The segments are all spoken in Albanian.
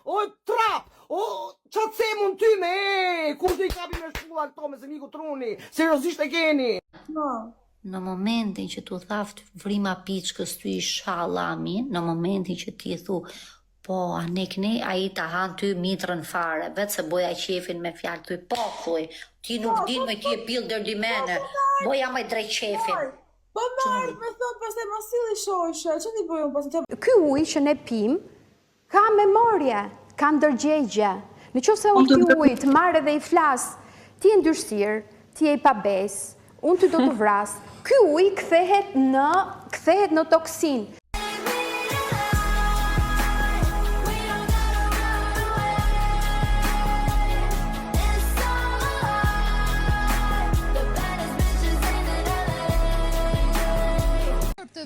O trap, o qatë se mund ty me, kur të I kapi me shkulla këto me se miku truni, seriozisht e keni. Në momentin që tu thaft vrima piçkës ty I shallami, në momentin që ti thu, po, a ne këne, a I ta han ty mitrën fare, vetë se boja qefin me fjalë, thuj, po, thuj, ti nuk din me ti e pil dërdimene, boja me drejt qefin. Po marrë, me thonë pas e masili shoshe, që ti bojën pas të... Ky ujë që ne pim, ka memorje, ka ndërgjegje. Në që se unë këti ujë të marrë dhe I flas, ti e ndyrësirë, ti e I pabes, unë ty do të vras, ky ujë kthehet në toksinë.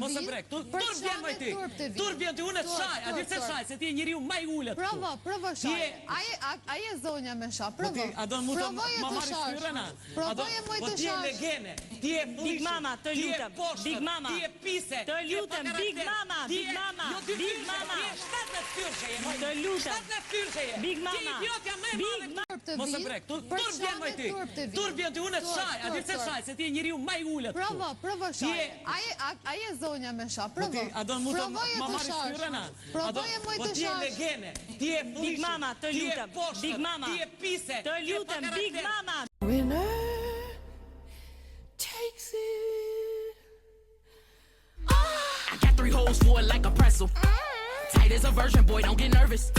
Mos e brek, tur vjen më ti. Tur vjen ti, unë shaj, a di pse shaj, se ti je njeriu më I ulët. Provo shaj. Ai e zonja me shaj, provo. A do mu të marrësh fyrëna? Provoje më të Ti je legene, ti je Big Mama, të lutem. Big Mama. Ti je pise. Të lutem, Big Mama, Big Mama. Big Mama. Shtatë fyrshe je. Të lutem. Shtatë fyrshe je. Big Mama. Ti idiotja më e madhe. Mos e brek, tur vjen më ti. Tur vjen ti, unë shaj, a di pse shaj, se ti je njeriu më I ulët. Provo shaj. Ai e zonja me shaj, provo. A do mu të marrësh fyrëna? Provoje më të Ti je legene, ti je Big Mama, të lutem. Big Mama. Ti je pise. Të lutem, Big Mama. Winner takes it. I got 3 holes for it like a pretzel. Tight as a virgin, boy, don't get nervous.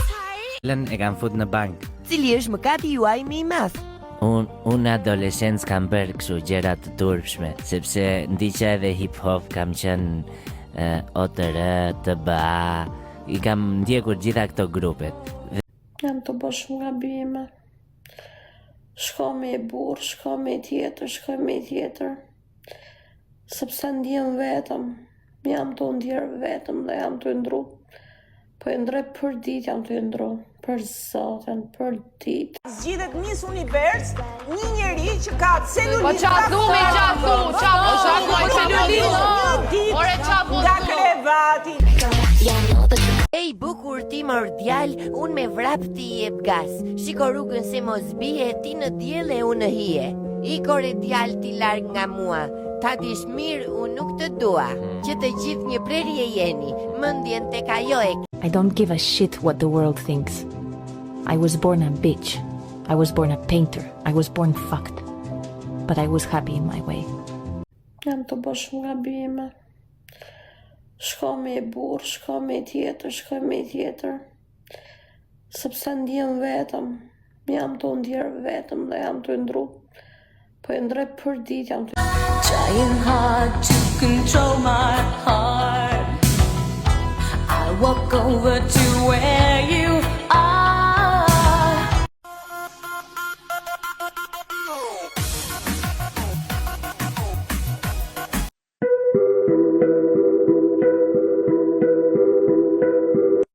Lën e kam fut në bank. Cili është mëkati juaj më I madh? Unë adolescencë kam bërë kështu gjëra të turpshme, sepse ndiqa edhe hip hop, kam qenë OTR, TBA, I kam ndjekur gjitha këto grupet. Jam të bësh gabime. Shko me burr, shko me tjetër. Sepse ndjem vetëm, jam të ndjerë vetëm dhe jam të ndru. Po e ndrej për ditë jam të ndru. Për Zotin, për ditë. Zgjidhet Miss Univers, një njeri që ka celulizë. Po qa Nga krevati. Ej, bukur ti mordjal, unë me vrap ti jep gas. Shiko rrugën se mos bie, ti në diell e unë në hije. Ikore djal ti larg nga mua. Ta dish mirë, unë nuk të dua. Që të gjithë një prerje jeni, mendjen tek ajo e. I don't give a shit what the world thinks. I was born a bitch. I was born a painter. I was born fucked. But I was happy in my way. Jam të bësh gabime. Shko me burr, shko me tjetër. Sepse ndjem vetëm. Jam të ndjerë vetëm dhe jam të ndru. Po e ndrej për ditë jam të... Trying hard to control my heart. I walk over to where you